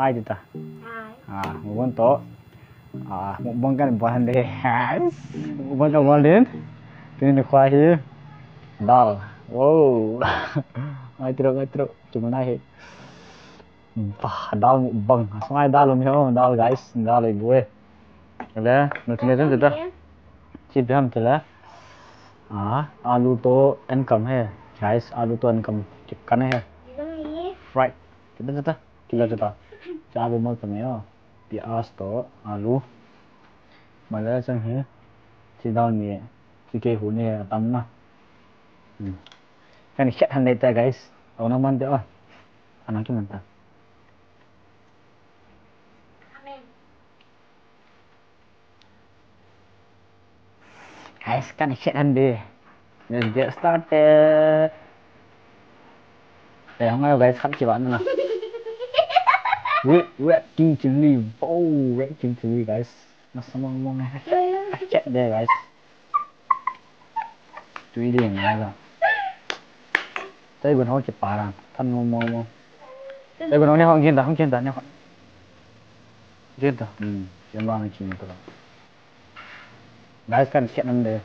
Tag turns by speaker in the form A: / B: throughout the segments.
A: hai gì ta một con tổ một con cái bò hành đây một con cái bò lên cái này khoai gì dal wow ai teruk cuma naik dal bang semua dal loh dal guys dal gue ada nutrien itu dah chip ham tu lah आलू तो इनकम है guys आलू तो income chicken है fried kita चाबी मत में प्याज तो आलू malah sang है सीधा नहीं सीखे होने तम ना kan chat han later guys orang man dia anak tu mantap guys kan chat han dia let's get started để không ai guys khắp chị bạn nữa red king chili red king chili guys nó sama ngomong chat dia guys chú ý điểm này là đây bên họ chụp bà rằng thân ngomong đây bên họ nghe không trên ta nha trên ta trên ba này chỉ một cái guys kan chat anh đây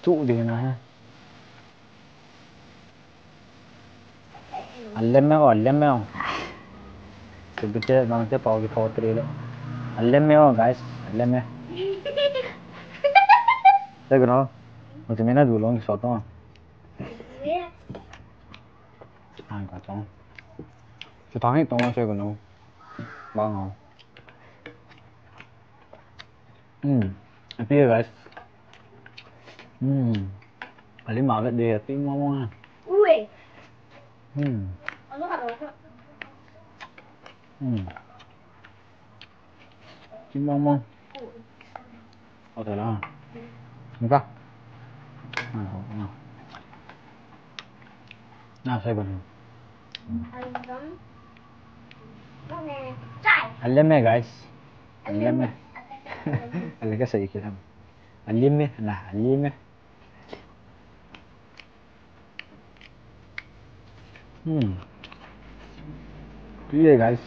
A: trụ gì này ha Allem mau sebetulnya bang saya pau di potri lo allem mau guys allem ya saya kenal macam mana dulu orang soto kacang setangnya tong saya kenal bang apa ya guys paling malas dia tapi ngomong chim bông có thể là không có nào xoay bần anh lên mẹ guys anh lên mẹ anh lấy cái gì kìa anh lên mẹ là anh lên mẹ cái gì guys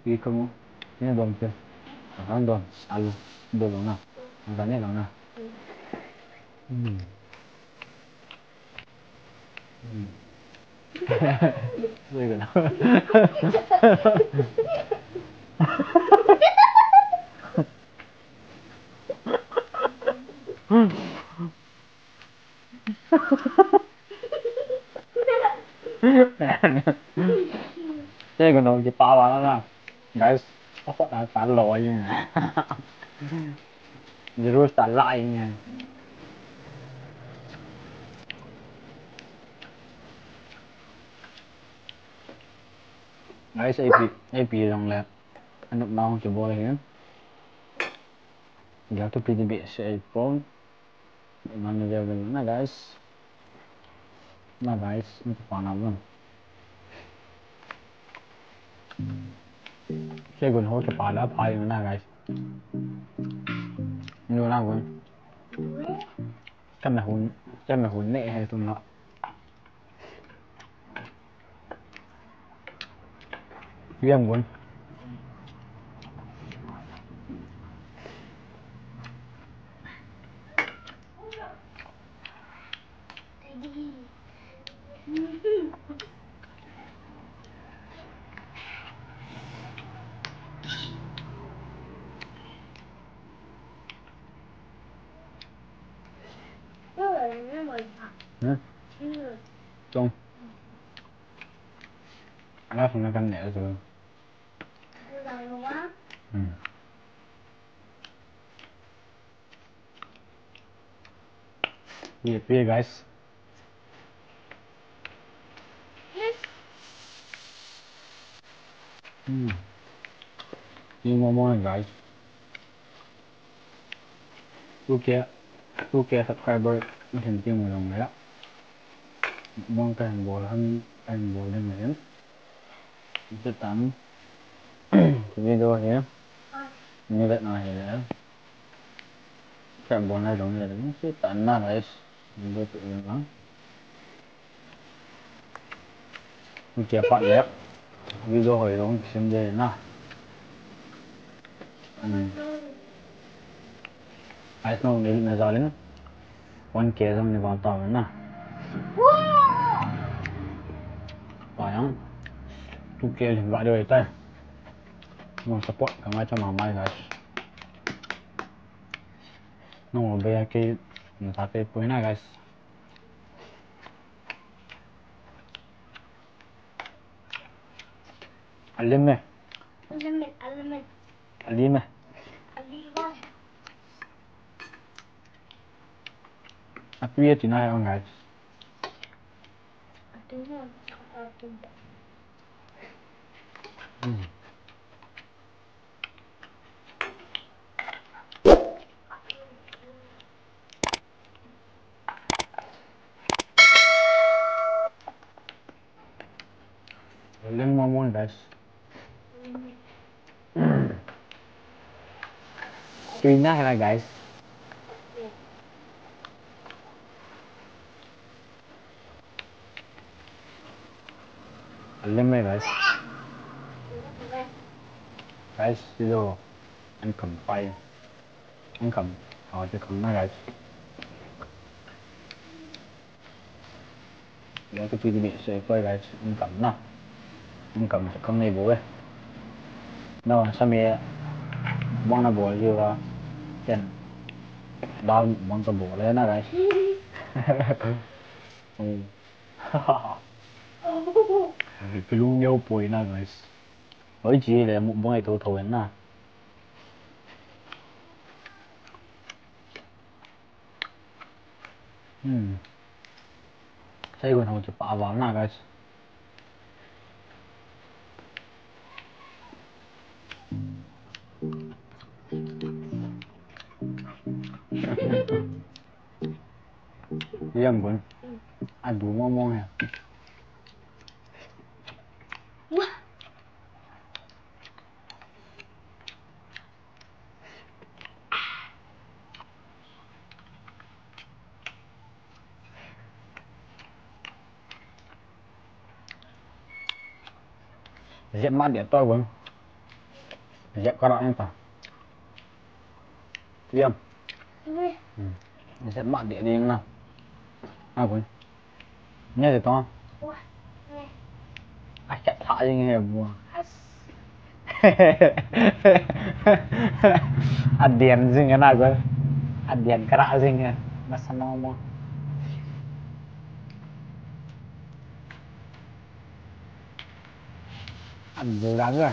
A: cái kamu ini dong chưa kan dong alu dong na makanya dong na rồi cái nào cái con nó chỉ bao vào đó guys có đã tạt lội nha rồi tạt lại nha guys AP dong lẹ anh đụng đau cho boy here you have to pretty bit shape phone mana dia mana guys nah guys ini panah bang cái quần hố chụp bà đã phải rồi nè guys như nào vậy cái này hồn nệ hay tụi nó riêng quần Trung nó không nó canh nhẹ rồi here guys đi mua này guys tu kia subscriber nó thành tiêu 10 đồng đấy đó mong cái hành bộ lên miễn sẽ tắm video nhé như vậy này để cái bộ này đồng này cũng sẽ tận là đấy mình tự nhiên lắm kia bạn đẹp video hồi đó xem về na ai nó nghĩ là giờ đến con kia xong thì vào tàu na phải không tu kia thì vậy rồi tay mau support cả mai cho mama guys nó bây cái người ta phải bôi na guys علمه
B: علمت
A: علمه Appreciate thì nói không guys lên mong guys Truyền đó hay là guys lên đây guys video anh cầm tay anh cầm họจะcầm nó guys để cái video bị sẽ quay guys anh cầm nó anh cầm sẽ không này bố ấy đâu sao mẹ mong là bố chưa vào chân đau mong tao bố lên đó guys cái luôn nhau bồi na guys bởi chỉ là một ngày thầu thầu na sai còn không chụp vào na guys Diam pun aduh ngomong ya dẹp mắt điện to vâng dẹp con đoạn em phải Diam dẹp mắt điện đi nào vâng nghe thì to ai chạy thả gì nghe buồn ăn điện gì cái nào cơ ăn điện cái nào gì nghe mà sao mà ăn vừa đáng rồi